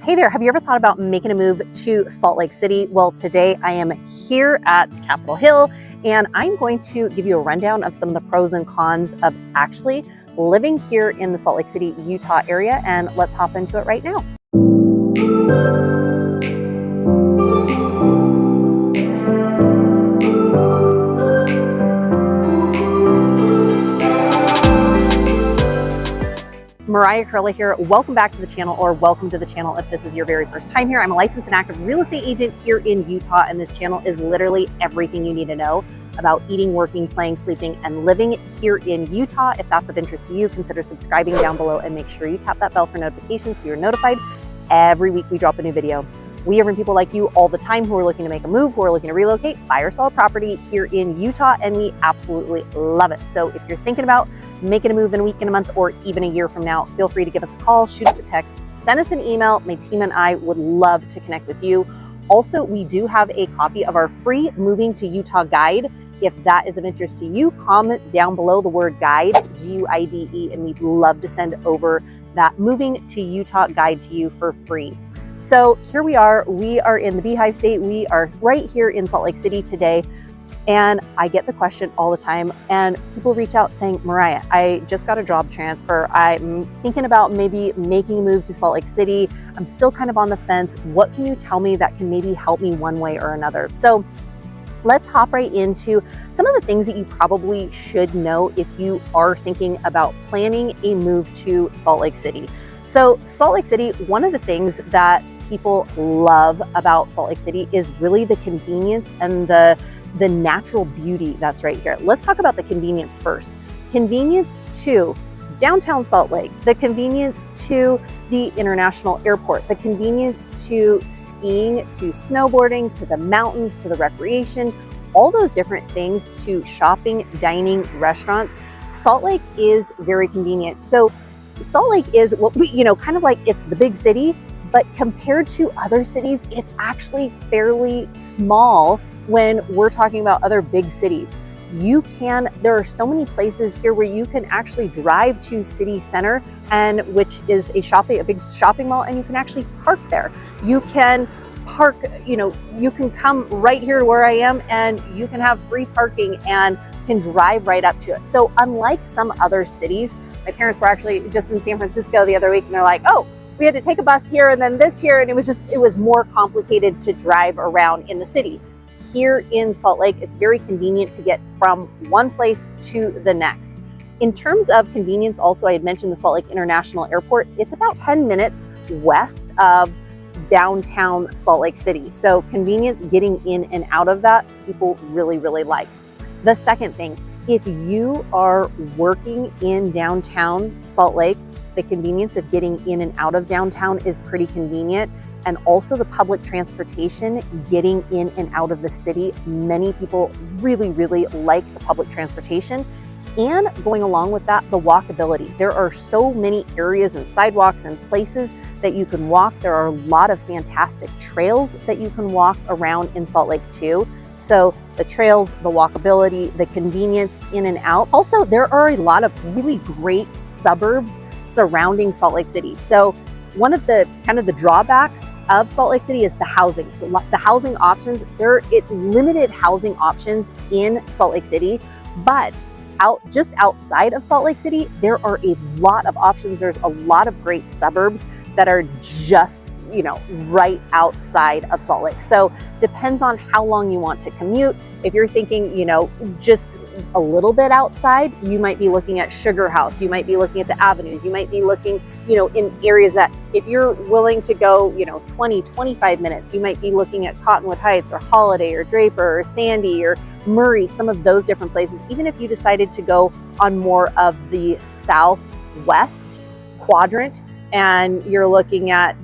Hey there, have you ever thought about making a move to Salt Lake City? Well, today I am here at Capitol Hill and I'm going to give you a rundown of some of the pros and cons of actually living here in the Salt Lake City, Utah area, and let's hop into it right now. Mariah here. Welcome back to the channel, or welcome to the channel if this is your very first time here. I'm a licensed and active real estate agent here in Utah, and this channel is literally everything you need to know about eating, working, playing, sleeping, and living here in Utah. If that's of interest to you, consider subscribing down below and make sure you tap that bell for notifications so you're notified every week we drop a new video. We hear from people like you all the time who are looking to make a move, who are looking to relocate, buy or sell a property here in Utah, and we absolutely love it. So if you're thinking about making a move in a week, in a month, or even a year from now, feel free to give us a call, shoot us a text, send us an email. My team and I would love to connect with you. Also, we do have a copy of our free Moving to Utah guide. If that is of interest to you, comment down below the word guide, G-U-I-D-E, and we'd love to send over that Moving to Utah guide to you for free. So here we are in the Beehive State. We are right here in Salt Lake City today. And I get the question all the time, and people reach out saying, Mariah, I just got a job transfer. I'm thinking about maybe making a move to Salt Lake City. I'm still kind of on the fence. What can you tell me that can maybe help me one way or another? So let's hop right into some of the things that you probably should know if you are thinking about planning a move to Salt Lake City. So Salt Lake City, one of the things that people love about Salt Lake City is really the convenience and the natural beauty that's right here. Let's talk about the convenience first. Convenience to downtown Salt Lake, the convenience to the international airport, the convenience to skiing, to snowboarding, to the mountains, to the recreation, all those different things, to shopping, dining, restaurants. Salt Lake is very convenient. So Salt Lake is what we, kind of like it's the big city, but compared to other cities, it's actually fairly small when we're talking about other big cities. There are so many places here where you can actually drive to city center, and which is a big shopping mall, and you can actually park there. You can park, you can come right here to where I am and you can have free parking and can drive right up to it. So unlike some other cities, my parents were actually just in San Francisco the other week and they're like, oh, we had to take a bus here and then this here, and it was more complicated to drive around in the city. Here in Salt Lake, it's very convenient to get from one place to the next. In terms of convenience, also, I had mentioned the Salt Lake International Airport. It's about 10 minutes west of downtown Salt Lake City. So convenience getting in and out of that, people really, really like. The second thing, if you are working in downtown Salt Lake, the convenience of getting in and out of downtown is pretty convenient. And also the public transportation, getting in and out of the city. Many people really, really like the public transportation. And going along with that, the walkability. There are so many areas and sidewalks and places that you can walk. There are a lot of fantastic trails that you can walk around in Salt Lake too. So the trails, the walkability, the convenience in and out. Also, there are a lot of really great suburbs surrounding Salt Lake City. So one of the drawbacks of Salt Lake City is the housing. The housing options, limited housing options in Salt Lake City, but just outside of Salt Lake City, there are a lot of options. There's a lot of great suburbs that are just, right outside of Salt Lake. So depends on how long you want to commute. If you're thinking, just a little bit outside, you might be looking at Sugar House, you might be looking at the avenues, you might be looking, in areas that if you're willing to go, 20, 25 minutes, you might be looking at Cottonwood Heights or Holiday or Draper or Sandy or Murray, some of those different places. Even if you decided to go on more of the southwest quadrant and you're looking at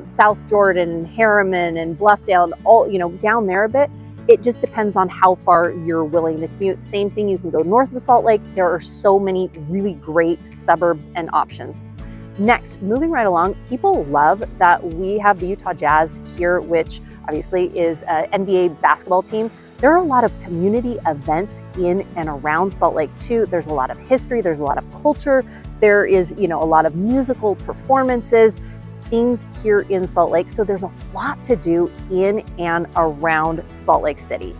South Jordan, Harriman and Bluffdale and all, down there a bit, it just depends on how far you're willing to commute. Same thing, you can go north of Salt Lake. There are so many really great suburbs and options. Next, moving right along, people love that we have the Utah Jazz here, which obviously is an NBA basketball team. There are a lot of community events in and around Salt Lake too. There's a lot of history, there's a lot of culture. There is, a lot of musical performances. things here in Salt Lake. So there's a lot to do in and around Salt Lake City.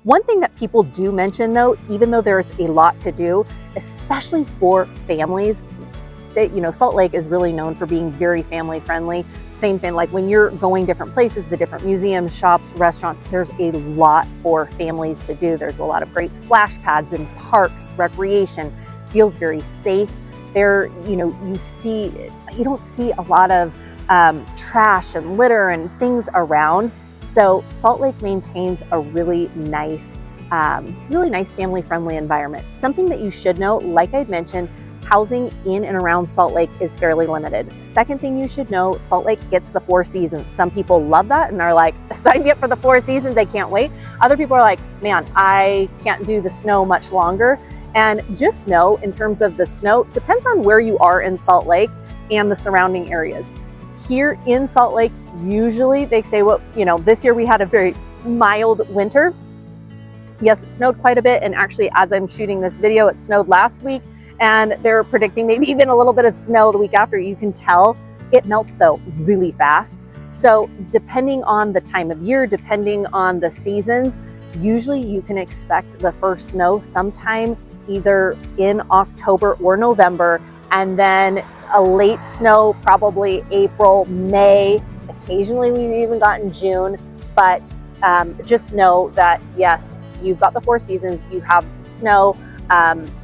One thing that people do mention though, even though there's a lot to do, especially for families, that, you know, Salt Lake is really known for being very family friendly. Same thing, like when you're going different places, the different museums, shops, restaurants, there's a lot for families to do. There's a lot of great splash pads and parks, recreation, feels very safe. There, you know, you don't see a lot of trash and litter and things around. So Salt Lake maintains a really nice family-friendly environment. Something that you should know, like I'd mentioned, housing in and around Salt Lake is fairly limited. Second thing you should know, Salt Lake gets the 4 seasons. Some people love that and are like, sign me up for the 4 seasons, they can't wait. Other people are like, man, I can't do the snow much longer. And just know, in terms of the snow, depends on where you are in Salt Lake and the surrounding areas. Here in Salt Lake, usually they say, well, you know, this year we had a very mild winter. Yes, it snowed quite a bit. And actually, as I'm shooting this video, it snowed last week. And they're predicting maybe even a little bit of snow the week after. You can tell it melts though really fast. So depending on the time of year, depending on the seasons, usually you can expect the first snow sometime either in October or November, and then a late snow probably April, May. Occasionally we've even gotten June, but just know that yes, you've got the 4 seasons, you have snow,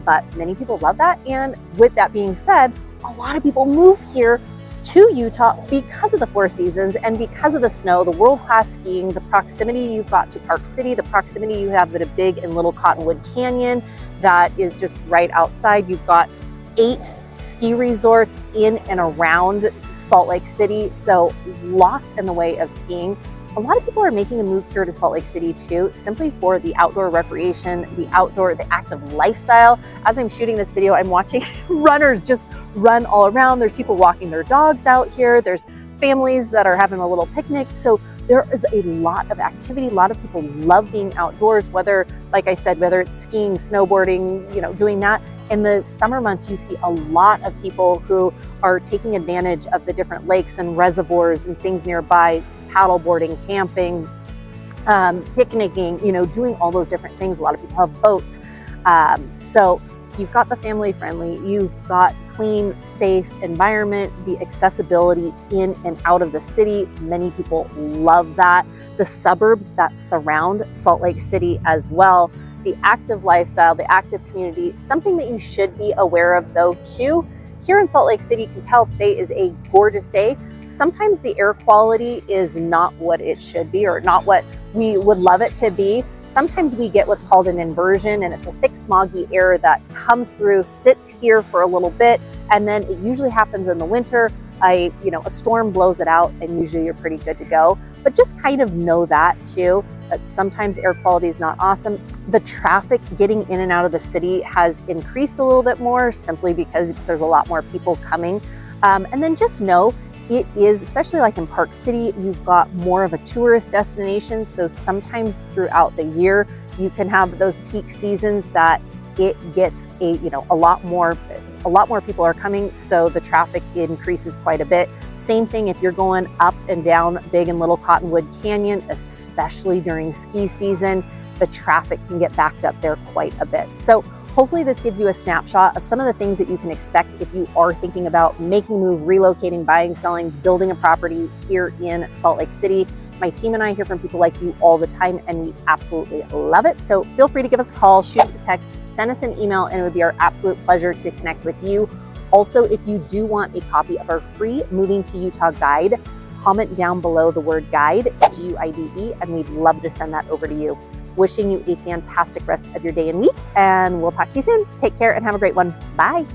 but many people love that. And with that being said, a lot of people move here to Utah because of the 4 seasons and because of the snow, the world-class skiing, the proximity you've got to Park City, the proximity you have to Big and Little Cottonwood Canyon that is just right outside. You've got 8 ski resorts in and around Salt Lake City, so lots in the way of skiing. A lot of people are making a move here to Salt Lake City too, simply for the outdoor recreation, the active lifestyle. As I'm shooting this video, I'm watching runners just run all around. There's people walking their dogs out here. There's families that are having a little picnic. So there is a lot of activity. A lot of people love being outdoors, whether, like I said, whether it's skiing, snowboarding, you know, doing that. In the summer months, you see a lot of people who are taking advantage of the different lakes and reservoirs and things nearby, paddleboarding, camping, picnicking, you know, doing all those different things. A lot of people have boats. So you've got the family friendly, you've got clean, safe environment, the accessibility in and out of the city. Many people love that. The suburbs that surround Salt Lake City as well, the active lifestyle, the active community. Something that you should be aware of though too, here in Salt Lake City, you can tell today is a gorgeous day. Sometimes the air quality is not what it should be or not what we would love it to be. Sometimes we get what's called an inversion, and it's a thick smoggy air that comes through, sits here for a little bit, and then it usually happens in the winter. A storm blows it out and usually you're pretty good to go. But just kind of know that too, that sometimes air quality is not awesome. The traffic getting in and out of the city has increased a little bit more simply because there's a lot more people coming. And then just know it is, especially like in Park City, you've got more of a tourist destination. So sometimes throughout the year, you can have those peak seasons that it gets a lot more people are coming. So the traffic increases quite a bit. Same thing if you're going up and down Big and Little Cottonwood Canyon, especially during ski season, the traffic can get backed up there quite a bit. So hopefully this gives you a snapshot of some of the things that you can expect if you are thinking about making a move, relocating, buying, selling, building a property here in Salt Lake City. My team and I hear from people like you all the time, and we absolutely love it. So feel free to give us a call, shoot us a text, send us an email, and it would be our absolute pleasure to connect with you. Also, if you do want a copy of our free Moving to Utah guide, comment down below the word guide, G-U-I-D-E, and we'd love to send that over to you. Wishing you a fantastic rest of your day and week, and we'll talk to you soon. Take care and have a great one. Bye.